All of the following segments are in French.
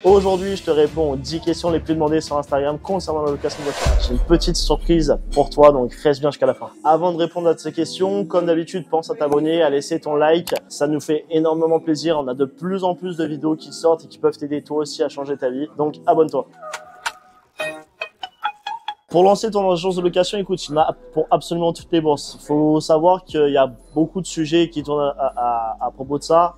Aujourd'hui, je te réponds aux 10 questions les plus demandées sur Instagram concernant la location de voiture. J'ai une petite surprise pour toi, donc reste bien jusqu'à la fin. Avant de répondre à ces questions, comme d'habitude, pense à t'abonner, à laisser ton like. Ça nous fait énormément plaisir. On a de plus en plus de vidéos qui sortent et qui peuvent t'aider toi aussi à changer ta vie. Donc abonne-toi. Pour lancer ton agence de location, écoute, il y en a pour absolument toutes les bourses. Il faut savoir qu'il y a beaucoup de sujets qui tournent à propos de ça.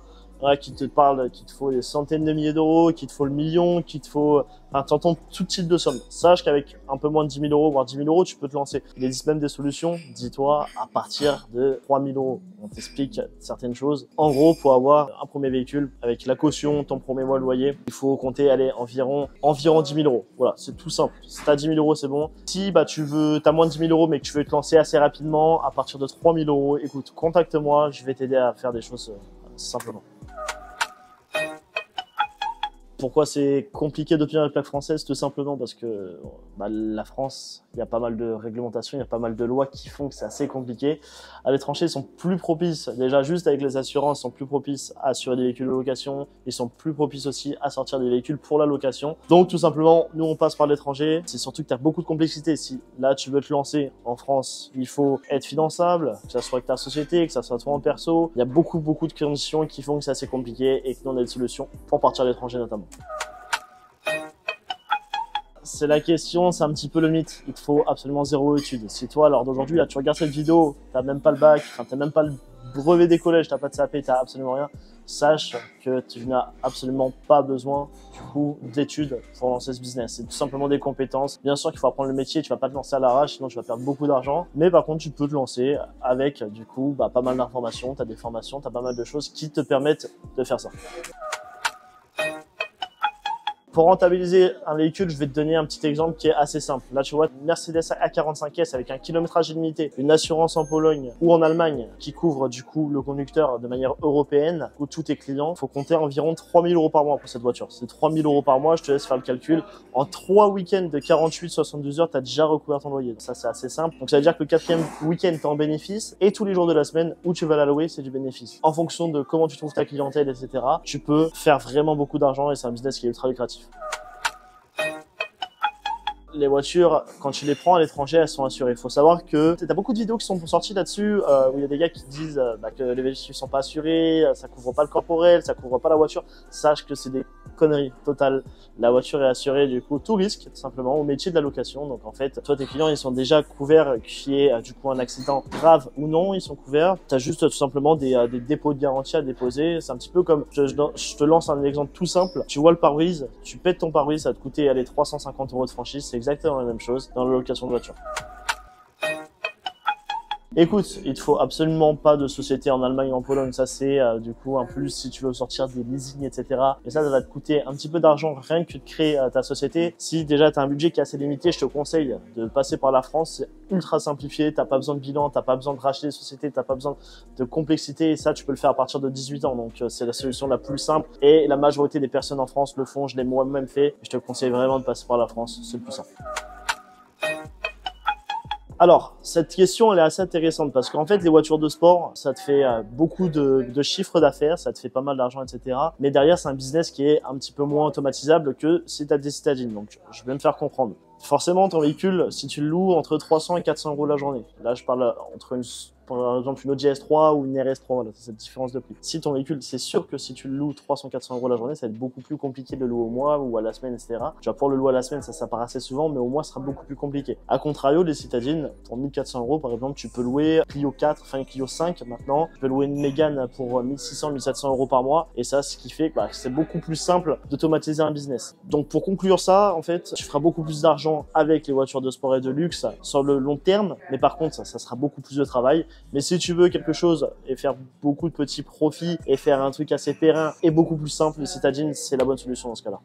Qui te parle, qu'il te faut des centaines de milliers d'euros, qu'il te faut le million, qu'il te faut, enfin, t'entends tout type de sommes. Sache qu'avec un peu moins de 10 000 euros, voire 10 000 euros, tu peux te lancer. Il existe même des solutions, dis-toi, à partir de 3 000 euros. On t'explique certaines choses. En gros, pour avoir un premier véhicule, avec la caution, ton premier mois de loyer, il faut compter, aller environ 10 000 euros. Voilà, c'est tout simple. Si t'as 10 000 euros, c'est bon. Si, t'as moins de 10 000 euros, mais que tu veux te lancer assez rapidement, à partir de 3 000 euros, écoute, contacte-moi, je vais t'aider à faire des choses simplement. Pourquoi c'est compliqué d'obtenir la plaque française? Tout simplement parce que la France, il y a pas mal de réglementations, il y a pas mal de lois qui font que c'est assez compliqué. À l'étranger, ils sont plus propices, déjà juste avec les assurances, ils sont plus propices à assurer des véhicules de location, ils sont plus propices aussi à sortir des véhicules pour la location. Donc tout simplement, nous on passe par l'étranger, c'est surtout que tu as beaucoup de complexité. Si là tu veux te lancer en France, il faut être finançable, que ça soit avec ta société, que ça soit toi en perso. Il y a beaucoup de conditions qui font que c'est assez compliqué et que nous on a des solutions pour partir à l'étranger notamment. C'est la question, c'est un petit peu le mythe. Il te faut absolument 0 études. Si toi, alors d'aujourd'hui, là, tu regardes cette vidéo, t'as même pas le bac, enfin, t'as même pas le brevet des collèges, t'as pas de CAP, t'as absolument rien. Sache que tu n'as absolument pas besoin, du coup, d'études pour lancer ce business. C'est tout simplement des compétences. Bien sûr qu'il faut apprendre le métier, tu vas pas te lancer à l'arrache, sinon tu vas perdre beaucoup d'argent. Mais par contre, tu peux te lancer avec, du coup, pas mal d'informations, t'as des formations, t'as pas mal de choses qui te permettent de faire ça. Pour rentabiliser un véhicule, je vais te donner un petit exemple qui est assez simple. Là, tu vois, une Mercedes A45S avec un kilométrage illimité, une assurance en Pologne ou en Allemagne qui couvre du coup le conducteur de manière européenne ou tous tes clients. Il faut compter environ 3 000 euros par mois pour cette voiture. C'est 3 000 euros par mois, je te laisse faire le calcul. En 3 week-ends de 48-72 heures, tu as déjà recouvert ton loyer. Ça, c'est assez simple. Donc, ça veut dire que le 4e week-end, tu es en bénéfice et tous les jours de la semaine où tu vas la louer, c'est du bénéfice. En fonction de comment tu trouves ta clientèle, etc., tu peux faire vraiment beaucoup d'argent et c'est un business qui est ultra lucratif. Les voitures, quand tu les prends à l'étranger, elles sont assurées. Il faut savoir que t'as beaucoup de vidéos qui sont sorties là-dessus où il y a des gars qui disent que les véhicules sont pas assurés, ça couvre pas le corporel, ça couvre pas la voiture. Sache que c'est des conneries totales. La voiture est assurée du coup tout risque tout simplement au métier de la location. Donc en fait, toi tes clients ils sont déjà couverts, qu'il y ait du coup un accident grave ou non, ils sont couverts. T'as juste tout simplement des dépôts de garantie à déposer. C'est un petit peu comme je te lance un exemple tout simple. Tu vois le pare-brise, tu pètes ton pare-brise, ça va te coûter 350 euros de franchise. C'est exactement la même chose dans la location de voiture. Écoute, il te faut absolument pas de société en Allemagne ou en Pologne. Ça, c'est du coup un plus si tu veux sortir des leasing, etc. Et ça va te coûter un petit peu d'argent rien que de créer ta société. Si déjà tu as un budget qui est assez limité, je te conseille de passer par la France. C'est ultra simplifié. T'as pas besoin de bilan, t'as pas besoin de racheter des sociétés, t'as pas besoin de complexité. Et ça, tu peux le faire à partir de 18 ans. Donc, c'est la solution la plus simple. Et la majorité des personnes en France le font. Je l'ai moi-même fait. Et je te conseille vraiment de passer par la France. C'est le plus simple. Alors, cette question, elle est assez intéressante parce qu'en fait, les voitures de sport, ça te fait beaucoup de chiffres d'affaires, ça te fait pas mal d'argent, etc. Mais derrière, c'est un business qui est un petit peu moins automatisable que si tu as des citadines. Donc, je vais me faire comprendre. Forcément, ton véhicule, si tu le loues entre 300 et 400 euros la journée, là, je parle entre par exemple une Audi S3 ou une RS3, voilà, c'est cette différence de prix. Si ton véhicule, c'est sûr que si tu le loues 300-400 euros la journée, ça va être beaucoup plus compliqué de le louer au mois ou à la semaine, etc. Tu vas pouvoir le louer à la semaine, ça part assez souvent, mais au mois, ce sera beaucoup plus compliqué. A contrario, les citadines, pour 1400 euros, par exemple, tu peux louer Clio 4, enfin Clio 5 maintenant, tu peux louer une Mégane pour 1600-1700 euros par mois, et ça, ce qui fait que c'est beaucoup plus simple d'automatiser un business. Donc pour conclure ça, en fait, tu feras beaucoup plus d'argent avec les voitures de sport et de luxe sur le long terme, mais par contre, ça sera beaucoup plus de travail. Mais si tu veux quelque chose et faire beaucoup de petits profits et faire un truc assez périn et beaucoup plus simple, les citadines, c'est la bonne solution dans ce cas-là.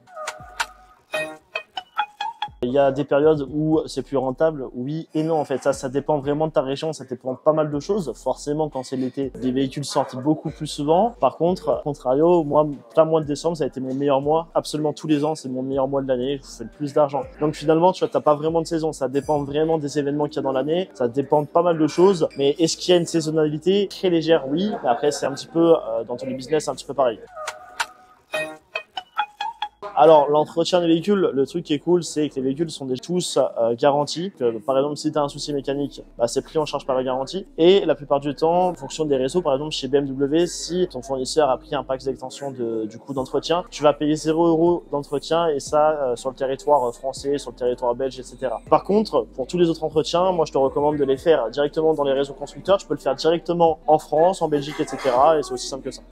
Il y a des périodes où c'est plus rentable, oui et non en fait, ça dépend vraiment de ta région, ça dépend de pas mal de choses. Forcément quand c'est l'été, les véhicules sortent beaucoup plus souvent. Par contre, à contrario, moi, plein mois de décembre, ça a été mon meilleur mois. Absolument tous les ans, c'est mon meilleur mois de l'année, je fais le plus d'argent. Donc finalement, tu vois, t'as pas vraiment de saison, ça dépend vraiment des événements qu'il y a dans l'année, ça dépend de pas mal de choses. Mais est-ce qu'il y a une saisonnalité très légère? Oui, mais après c'est un petit peu, dans tous les business, c'est un petit peu pareil. Alors, l'entretien des véhicules, le truc qui est cool, c'est que les véhicules sont tous garantis. Que, par exemple, si tu as un souci mécanique, bah, c'est pris en charge par la garantie. Et la plupart du temps, en fonction des réseaux, par exemple chez BMW, si ton fournisseur a pris un pack d'extension du coût d'entretien, tu vas payer 0 € d'entretien et ça sur le territoire français, sur le territoire belge, etc. Par contre, pour tous les autres entretiens, moi je te recommande de les faire directement dans les réseaux constructeurs. Tu peux le faire directement en France, en Belgique, etc. Et c'est aussi simple que ça.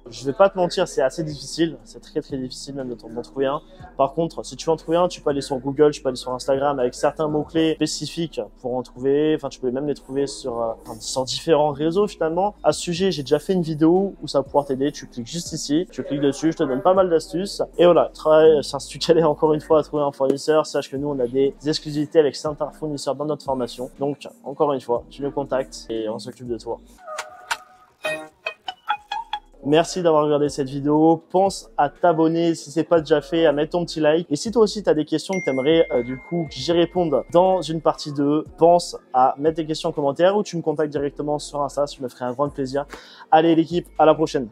Je vais pas te mentir, c'est assez difficile, c'est très difficile même d'en trouver un. Par contre, si tu veux en trouver un, tu peux aller sur Google, tu peux aller sur Instagram avec certains mots-clés spécifiques pour en trouver. Enfin, tu peux même les trouver sur différents réseaux finalement. À ce sujet, j'ai déjà fait une vidéo où ça va pouvoir t'aider. Tu cliques juste ici, tu cliques dessus, je te donne pas mal d'astuces. Et voilà, si tu galères encore une fois à trouver un fournisseur, sache que nous, on a des exclusivités avec certains fournisseurs dans notre formation. Donc, encore une fois, tu nous contactes et on s'occupe de toi. Merci d'avoir regardé cette vidéo. Pense à t'abonner si c'est pas déjà fait, à mettre ton petit like. Et si toi aussi tu as des questions que tu aimerais du coup que j'y réponde dans une partie 2, pense à mettre tes questions en commentaire ou tu me contactes directement sur Insta, ça me ferait un grand plaisir. Allez l'équipe, à la prochaine.